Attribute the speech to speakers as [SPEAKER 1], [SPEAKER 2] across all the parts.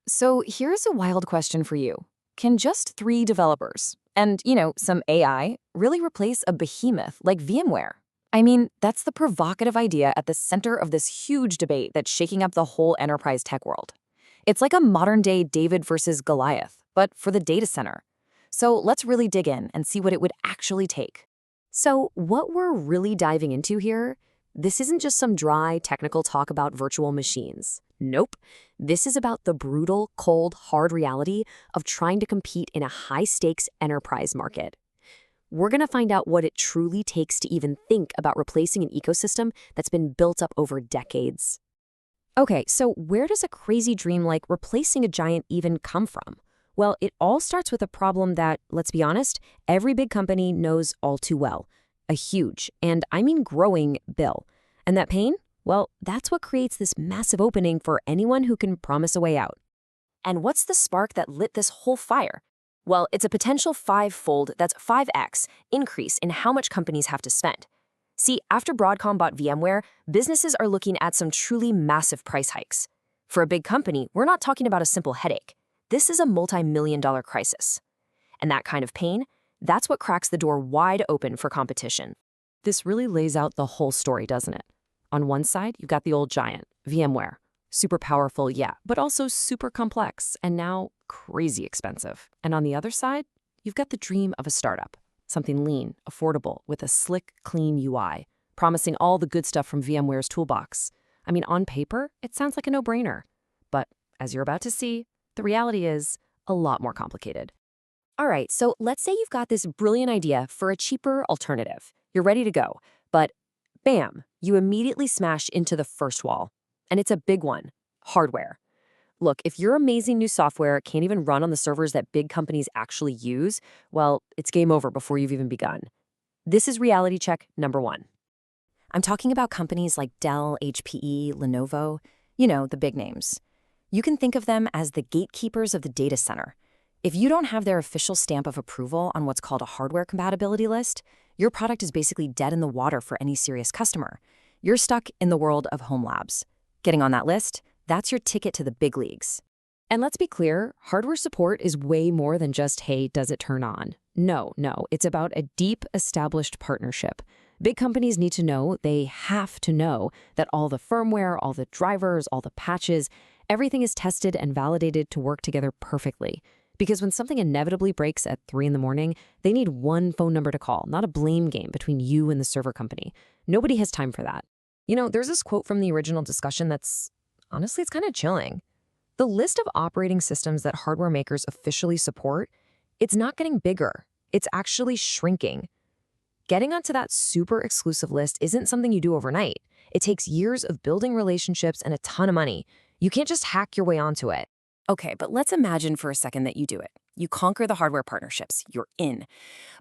[SPEAKER 1] So here's a wild question for you. Can just three developers and, some AI really replace a behemoth like VMware? I mean, that's the provocative idea at the center of this huge debate that's shaking up the whole enterprise tech world. It's like a modern-day David versus Goliath, but for the data center. So let's really dig in and see what it would actually take.
[SPEAKER 2] So, what we're really diving into here, this isn't just some dry technical talk about virtual machines. Nope. This is about the brutal, cold, hard reality of trying to compete in a high-stakes enterprise market. We're going to find out what it truly takes to even think about replacing an ecosystem that's been built up over decades. Okay, so where does a crazy dream like replacing a giant even come from? Well, it all starts with a problem that, let's be honest, every big company knows all too well. A huge, and I mean growing, bill. And that pain? Well, that's what creates this massive opening for anyone who can promise a way out.
[SPEAKER 1] And what's the spark that lit this whole fire? Well, it's a potential five-fold, that's 5x, increase in how much companies have to spend. See, after Broadcom bought VMware, businesses are looking at some truly massive price hikes. For a big company, we're not talking about a simple headache. This is a multi-million-dollar crisis. And that kind of pain, that's what cracks the door wide open for competition.
[SPEAKER 2] This really lays out the whole story, doesn't it? On one side, you've got the old giant, VMware. Super powerful, yeah, but also super complex, and now crazy expensive. And on the other side, you've got the dream of a startup. Something lean, affordable, with a slick, clean UI, promising all the good stuff from VMware's toolbox. I mean, on paper, it sounds like a no-brainer. But as you're about to see, the reality is a lot more complicated.
[SPEAKER 1] All right, so let's say you've got this brilliant idea for a cheaper alternative. You're ready to go, but bam, you immediately smash into the first wall. And it's a big one, hardware. Look, if your amazing new software can't even run on the servers that big companies actually use, well, it's game over before you've even begun. This is reality check number one. I'm talking about companies like Dell, HPE, Lenovo, the big names. You can think of them as the gatekeepers of the data center. If you don't have their official stamp of approval on what's called a hardware compatibility list, your product is basically dead in the water for any serious customer. You're stuck in the world of home labs. Getting on that list, that's your ticket to the big leagues. And let's be clear, hardware support is way more than just, hey, does it turn on? No, it's about a deep, established partnership. Big companies need to know, they have to know, that all the firmware, all the drivers, all the patches, everything is tested and validated to work together perfectly. Because when something inevitably breaks at 3 in the morning, they need one phone number to call, not a blame game between you and the server company. Nobody has time for that. There's this quote from the original discussion that's, honestly, it's kind of chilling. The list of operating systems that hardware makers officially support, it's not getting bigger. It's actually shrinking. Getting onto that super exclusive list isn't something you do overnight. It takes years of building relationships and a ton of money. You can't just hack your way onto it. Okay, but let's imagine for a second that you do it. You conquer the hardware partnerships. You're in.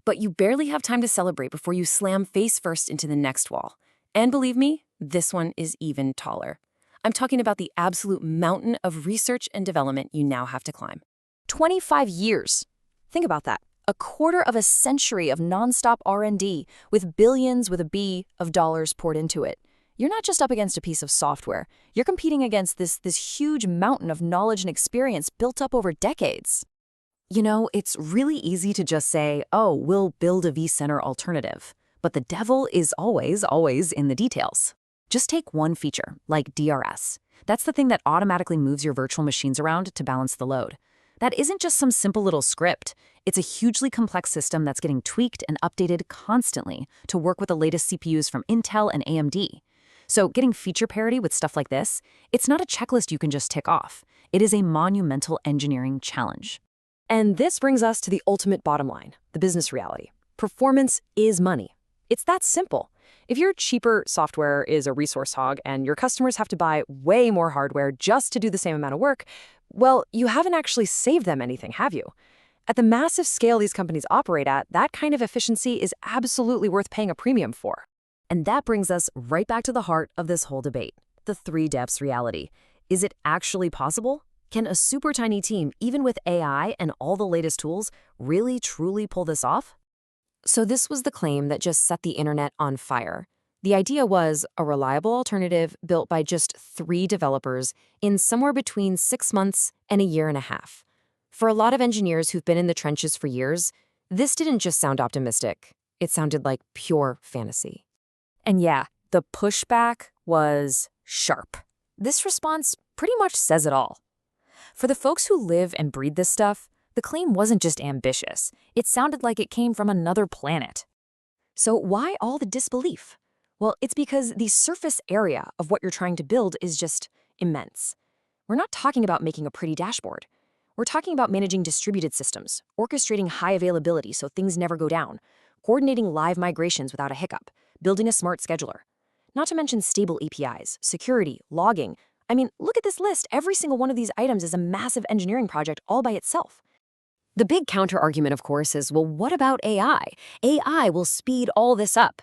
[SPEAKER 1] But you barely have time to celebrate before you slam face first into the next wall. And believe me, this one is even taller. I'm talking about the absolute mountain of research and development you now have to climb. 25 years. Think about that. A quarter of a century of nonstop R&D with billions with a B of dollars poured into it. You're not just up against a piece of software. You're competing against this huge mountain of knowledge and experience built up over decades. It's really easy to just say, oh, we'll build a vCenter alternative. But the devil is always in the details. Just take one feature, like DRS. That's the thing that automatically moves your virtual machines around to balance the load. That isn't just some simple little script. It's a hugely complex system that's getting tweaked and updated constantly to work with the latest CPUs from Intel and AMD. So getting feature parity with stuff like this, it's not a checklist you can just tick off. It is a monumental engineering challenge. And this brings us to the ultimate bottom line, the business reality. Performance is money. It's that simple. If your cheaper software is a resource hog and your customers have to buy way more hardware just to do the same amount of work, well, you haven't actually saved them anything, have you? At the massive scale these companies operate at, that kind of efficiency is absolutely worth paying a premium for. And that brings us right back to the heart of this whole debate, the three depths reality. Is it actually possible? Can a super tiny team, even with AI and all the latest tools, really truly pull this off? So this was the claim that just set the internet on fire. The idea was a reliable alternative built by just 3 developers in somewhere between 6 months and a year and a half. For a lot of engineers who've been in the trenches for years, this didn't just sound optimistic. It sounded like pure fantasy. And yeah, the pushback was sharp. This response pretty much says it all. For the folks who live and breathe this stuff, the claim wasn't just ambitious. It sounded like it came from another planet. So why all the disbelief? Well, it's because the surface area of what you're trying to build is just immense. We're not talking about making a pretty dashboard. We're talking about managing distributed systems, orchestrating high availability so things never go down, coordinating live migrations without a hiccup, building a smart scheduler. Not to mention stable APIs, security, logging. I mean, look at this list. Every single one of these items is a massive engineering project all by itself. The big counter-argument, of course, is, well, what about AI? AI will speed all this up.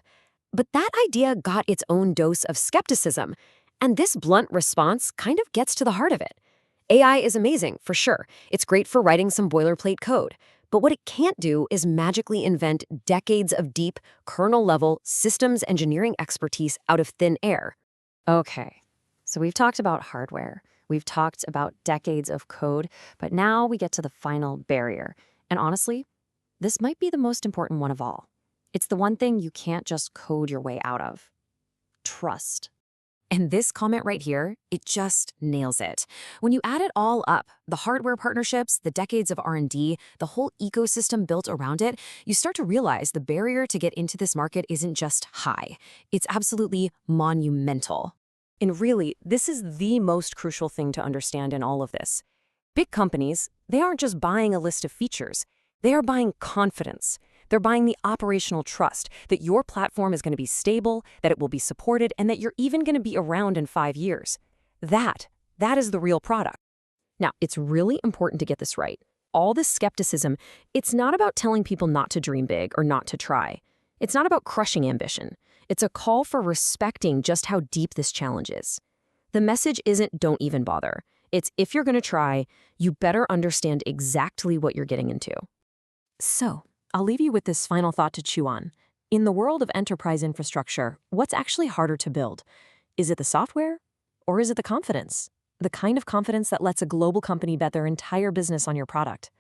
[SPEAKER 1] But that idea got its own dose of skepticism, and this blunt response kind of gets to the heart of it. AI is amazing, for sure. It's great for writing some boilerplate code. But what it can't do is magically invent decades of deep, kernel-level systems engineering expertise out of thin air. Okay, so we've talked about hardware. We've talked about decades of code, but now we get to the final barrier. And honestly, this might be the most important one of all. It's the one thing you can't just code your way out of. Trust. And this comment right here, it just nails it. When you add it all up, the hardware partnerships, the decades of R&D, the whole ecosystem built around it, you start to realize the barrier to get into this market isn't just high. It's absolutely monumental. And really, this is the most crucial thing to understand in all of this. Big companies, they aren't just buying a list of features. They are buying confidence. They're buying the operational trust that your platform is going to be stable, that it will be supported, and that you're even going to be around in 5 years. That is the real product. Now, it's really important to get this right. All this skepticism, it's not about telling people not to dream big or not to try. It's not about crushing ambition. It's a call for respecting just how deep this challenge is. The message isn't don't even bother. It's if you're going to try, you better understand exactly what you're getting into. So, I'll leave you with this final thought to chew on. In the world of enterprise infrastructure, what's actually harder to build? Is it the software, or is it the confidence? The kind of confidence that lets a global company bet their entire business on your product.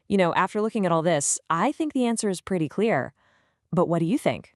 [SPEAKER 1] You know, after looking at all this, I think the answer is pretty clear. But what do you think?